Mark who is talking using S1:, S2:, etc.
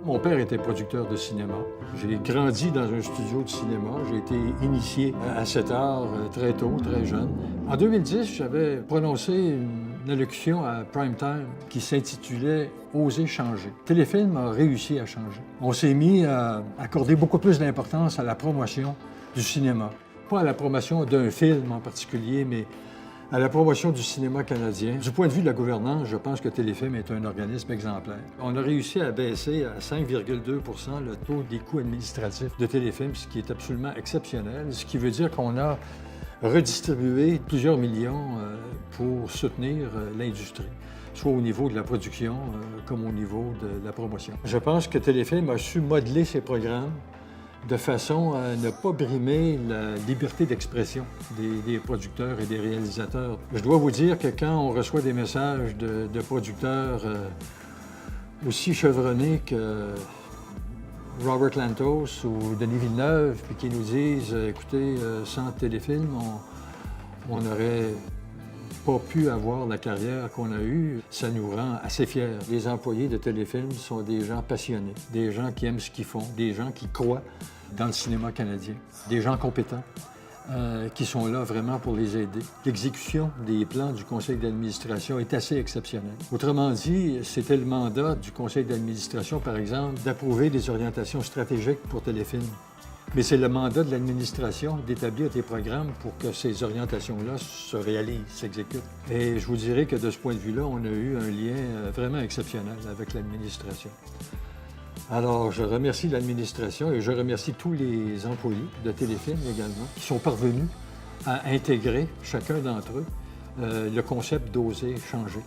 S1: Mon père était producteur de cinéma. J'ai grandi dans un studio de cinéma. J'ai été initié à cet art très tôt, très jeune. En 2010, j'avais prononcé une allocution à Prime Time qui s'intitulait « Oser changer ». Téléfilm a réussi à changer. On s'est mis à accorder beaucoup plus d'importance à la promotion du cinéma. Pas à la promotion d'un film en particulier, mais à la promotion du cinéma canadien. Du point de vue de la gouvernance, je pense que Téléfilm est un organisme exemplaire. On a réussi à baisser à 5,2 % le taux des coûts administratifs de Téléfilm, ce qui est absolument exceptionnel, ce qui veut dire qu'on a redistribué plusieurs millions pour soutenir l'industrie, soit au niveau de la production comme au niveau de la promotion. Je pense que Téléfilm a su modeler ses programmes de façon à ne pas brimer la liberté d'expression des producteurs et des réalisateurs. Je dois vous dire que quand on reçoit des messages de producteurs aussi chevronnés que Robert Lantos ou Denis Villeneuve, puis qui nous disent « Écoutez, sans Téléfilm, on n'aurait pas pu avoir la carrière qu'on a eue », ça nous rend assez fiers. Les employés de Téléfilm sont des gens passionnés, des gens qui aiment ce qu'ils font, des gens qui croient dans le cinéma canadien, des gens compétents qui sont là vraiment pour les aider. L'exécution des plans du conseil d'administration est assez exceptionnelle. Autrement dit, c'était le mandat du conseil d'administration, par exemple, d'approuver des orientations stratégiques pour Téléfilm. Mais c'est le mandat de l'administration d'établir des programmes pour que ces orientations-là se réalisent, s'exécutent. Et je vous dirais que de ce point de vue-là, on a eu un lien vraiment exceptionnel avec l'administration. Alors, je remercie l'administration et je remercie tous les employés de Téléfilm également qui sont parvenus à intégrer, chacun d'entre eux, le concept d'oser changer.